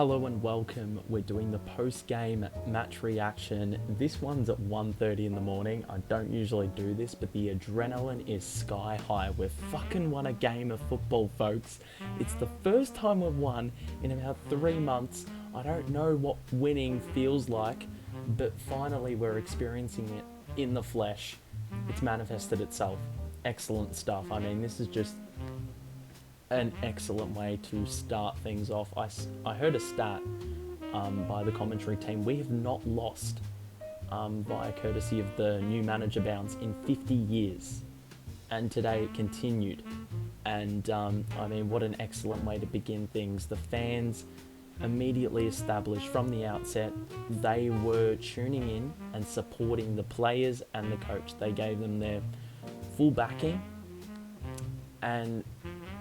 Hello and welcome. We're doing the post-game match reaction. This one's at 1:30 in the morning. I don't usually do this, but the adrenaline is sky high. We've fucking won a game of football, folks. It's the first time we've won in about 3 months. I don't know what winning feels like, but finally we're experiencing it in the flesh. It's manifested itself. Excellent stuff. I mean, this is just an excellent way to start things off. I heard a stat by the commentary team. We have not lost via courtesy of the new manager bounce in 50 years. And today it continued. And I mean, what an excellent way to begin things. The fans immediately established from the outset, they were tuning in and supporting the players and the coach. They gave them their full backing. And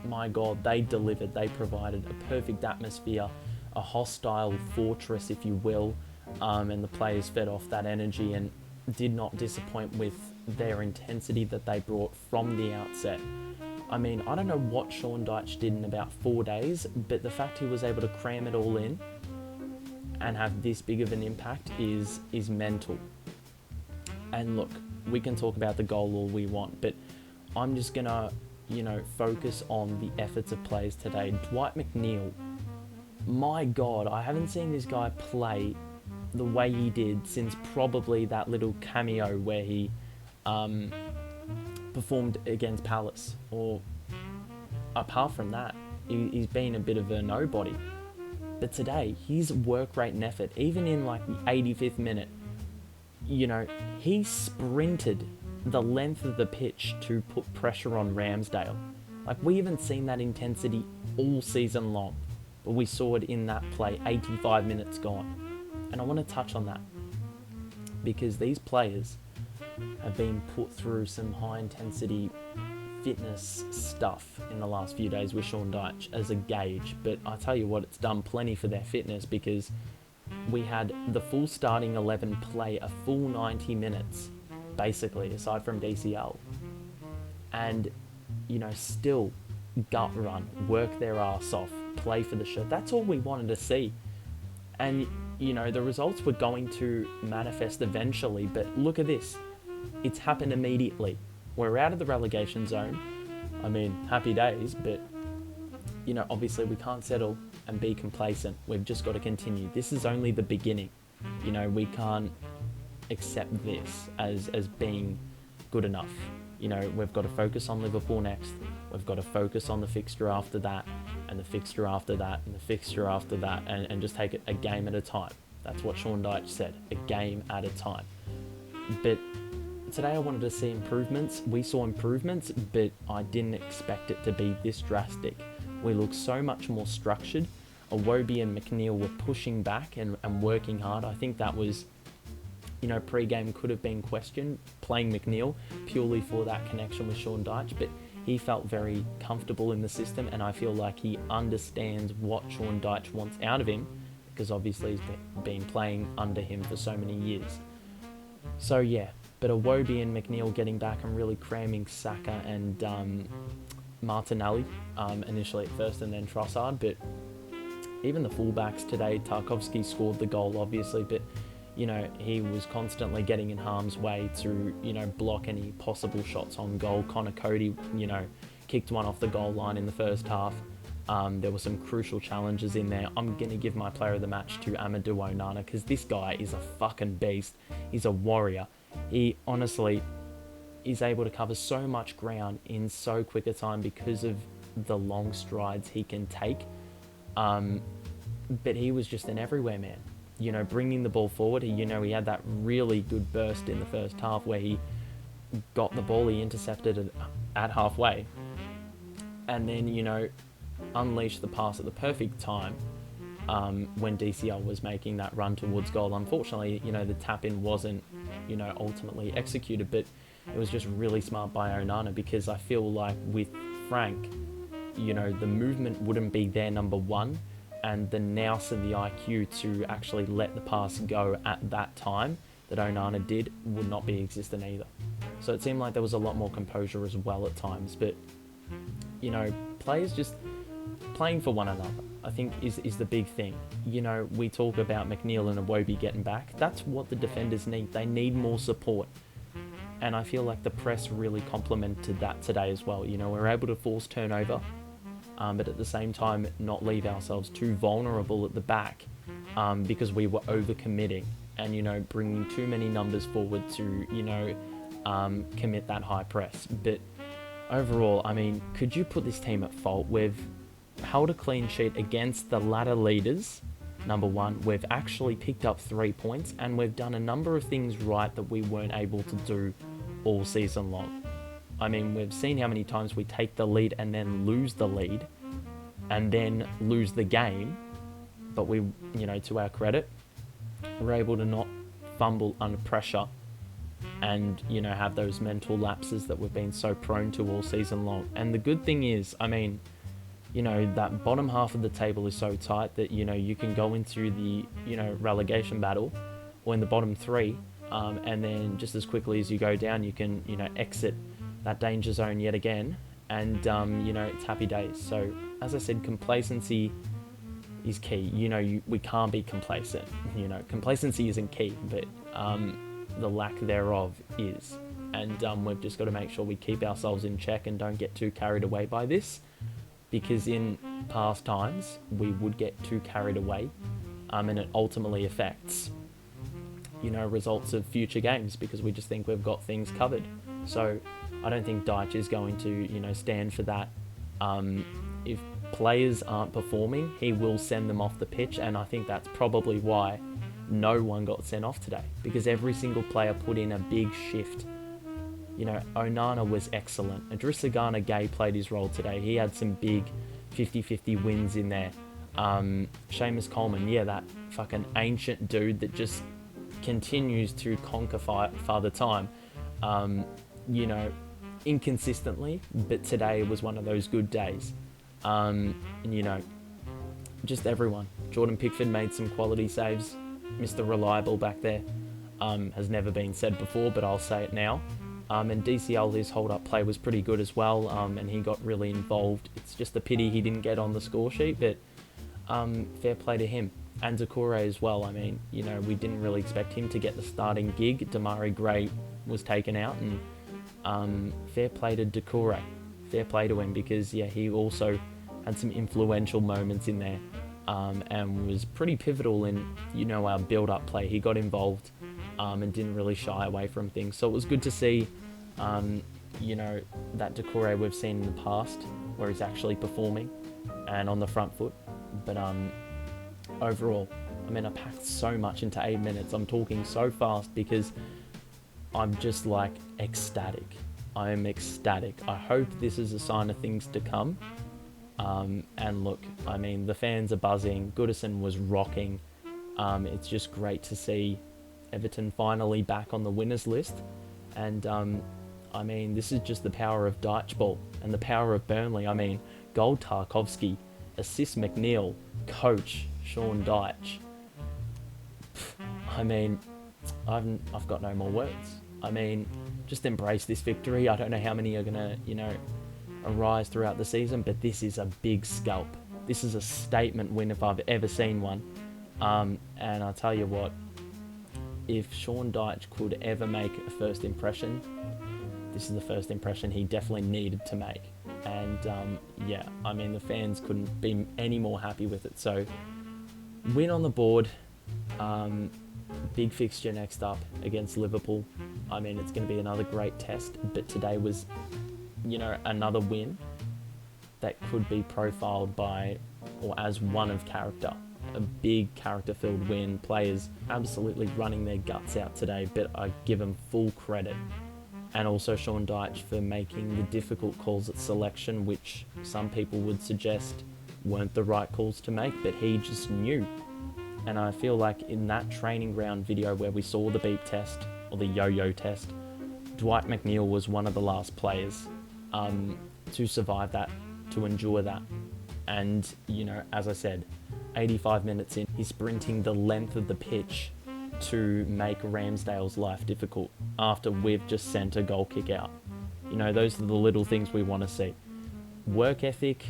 my God, they delivered. They provided a perfect atmosphere, a hostile fortress, if you will, and the players fed off that energy and did not disappoint with their intensity that they brought from the outset. I mean, I don't know what Sean Dyche did in about 4 days, but the fact he was able to cram it all in and have this big of an impact is mental. And look, we can talk about the goal all we want, but I'm just gonna focus on the efforts of players today. Dwight McNeil, my God, I haven't seen this guy play the way he did since probably that little cameo where he performed against Palace. Or apart from that, he's been a bit of a nobody. But today, his work rate and effort, even in like the 85th minute, he sprinted the length of the pitch to put pressure on Ramsdale. Like, we haven't seen that intensity all season long, but we saw it in that play, 85 minutes gone. And I want to touch on that because these players have been put through some high intensity fitness stuff in the last few days with Sean Dyche as a gauge, but I tell you what, it's done plenty for their fitness because we had the full starting 11 play a full 90 minutes basically, aside from DCL, and still gut run, work their arse off, play for the shirt. That's all we wanted to see. And the results were going to manifest eventually, but look at this, it's happened immediately. We're out of the relegation zone. I mean, happy days, but obviously we can't settle and be complacent. We've just got to continue. This is only the beginning. We can't accept this as being good enough. We've got to focus on Liverpool next. We've got to focus on the fixture after that, and the fixture after that, and the fixture after that, and just take it a game at a time. That's what Sean Dyche said, a game at a time. But today I wanted to see improvements. We saw improvements, but I didn't expect it to be this drastic. We look so much more structured. Iwobi and McNeil were pushing back and working hard. I think that was pre-game could have been questioned, playing McNeil purely for that connection with Sean Dyche, but he felt very comfortable in the system, and I feel like he understands what Sean Dyche wants out of him, because obviously he's been playing under him for so many years. So yeah, but Iwobi and McNeil getting back and really cramming Saka and Martinelli initially at first, and then Trossard. But even the fullbacks today, Tarkowski scored the goal obviously, but he was constantly getting in harm's way to, block any possible shots on goal. Connor Cody, kicked one off the goal line in the first half. There were some crucial challenges in there. I'm going to give my player of the match to Amadou Onana because this guy is a fucking beast. He's a warrior. He honestly is able to cover so much ground in so quick a time because of the long strides he can take. But he was just an everywhere man. Bringing the ball forward. He had that really good burst in the first half where he got the ball, he intercepted it at halfway, and then, unleashed the pass at the perfect time when DCL was making that run towards goal. Unfortunately, the tap-in wasn't, ultimately executed, but it was just really smart by Onana because I feel like with Frank, the movement wouldn't be there, number one, and the nous and the IQ to actually let the pass go at that time that Onana did would not be existent either. So it seemed like there was a lot more composure as well at times, but players just playing for one another. I think is the big thing. You know, we talk about McNeil and Iwobi getting back. That's what the defenders need. They need more support. And I feel like the press really complemented that today as well. You know, we're able to force turnover, but at the same time not leave ourselves too vulnerable at the back, because we were overcommitting and, you know, bringing too many numbers forward to, you know, commit that high press. But overall, I mean, could you put this team at fault? We've held a clean sheet against the ladder leaders. Number one, we've actually picked up 3 points, and we've done a number of things right that we weren't able to do all season long. I mean, we've seen how many times we take the lead and then lose the lead and then lose the game. But we, you know, to our credit, we're able to not fumble under pressure and, you know, have those mental lapses that we've been so prone to all season long. And the good thing is, I mean, you know, that bottom half of the table is so tight that, you know, you can go into the, you know, relegation battle or in the bottom three, and then just as quickly as you go down, you can, you know, exit that danger zone yet again, and, you know, it's happy days. So, as I said, complacency is key. You know, we can't be complacent. You know, complacency isn't key, but the lack thereof is. And we've just got to make sure we keep ourselves in check and don't get too carried away by this, because in past times we would get too carried away, and it ultimately affects, you know, results of future games, because we just think we've got things covered. So I don't think Deitch is going to, you know, stand for that. If players aren't performing, he will send them off the pitch, and I think that's probably why no one got sent off today, because every single player put in a big shift. You know, Onana was excellent. Idrissa Gana Gueye played his role today. He had some big 50-50 wins in there. Seamus Coleman, yeah, that fucking ancient dude that just continues to conquer Father Time. You know, inconsistently, but today was one of those good days. And, you know, just everyone. Jordan Pickford made some quality saves. Mr. Reliable back there. Has never been said before, but I'll say it now. And DCL, his hold-up play was pretty good as well, and he got really involved. It's just a pity he didn't get on the score sheet, but fair play to him. And Doucouré as well. I mean, you know, we didn't really expect him to get the starting gig. Damari Gray was taken out, and fair play to Doucouré. Fair play to him, because, yeah, he also had some influential moments in there, and was pretty pivotal in, you know, our build-up play. He got involved, and didn't really shy away from things. So it was good to see, you know, that Doucouré we've seen in the past, where he's actually performing and on the front foot. But overall, I mean, I packed so much into 8 minutes. I'm talking so fast because I'm just like ecstatic. I am ecstatic. I hope this is a sign of things to come. And look, I mean, the fans are buzzing. Goodison was rocking. It's just great to see Everton finally back on the winners list. And I mean, this is just the power of Deitch ball and the power of Burnley. I mean, goal Tarkovsky, assist McNeil, coach Sean Deitch. I mean, I've got no more words. I mean, just embrace this victory. I don't know how many are gonna, you know, arise throughout the season, but this is a big scalp. This is a statement win if I've ever seen one. And I'll tell you what, if Sean Deitch could ever make a first impression, this is the first impression he definitely needed to make. And yeah, I mean, the fans couldn't be any more happy with it. So, win on the board. Big fixture next up against Liverpool. I mean, it's going to be another great test, but today was, you know, another win that could be profiled by, or as one of character. A big character-filled win. Players absolutely running their guts out today, but I give them full credit. And also Sean Deitch for making the difficult calls at selection, which some people would suggest weren't the right calls to make, but he just knew. And I feel like in that training ground video where we saw the beep test, or the yo-yo test, Dwight McNeil was one of the last players to survive that, to endure that. And, you know, as I said, 85 minutes in, he's sprinting the length of the pitch to make Ramsdale's life difficult after we've just sent a goal kick out. You know, those are the little things we want to see. Work ethic,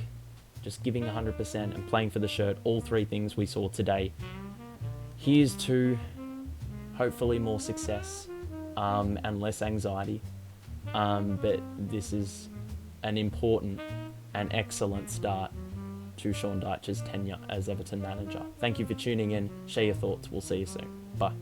just giving 100% and playing for the shirt, all three things we saw today. Here's to hopefully more success and less anxiety. But this is an important and excellent start to Sean Dyche's tenure as Everton manager. Thank you for tuning in. Share your thoughts. We'll see you soon. Bye.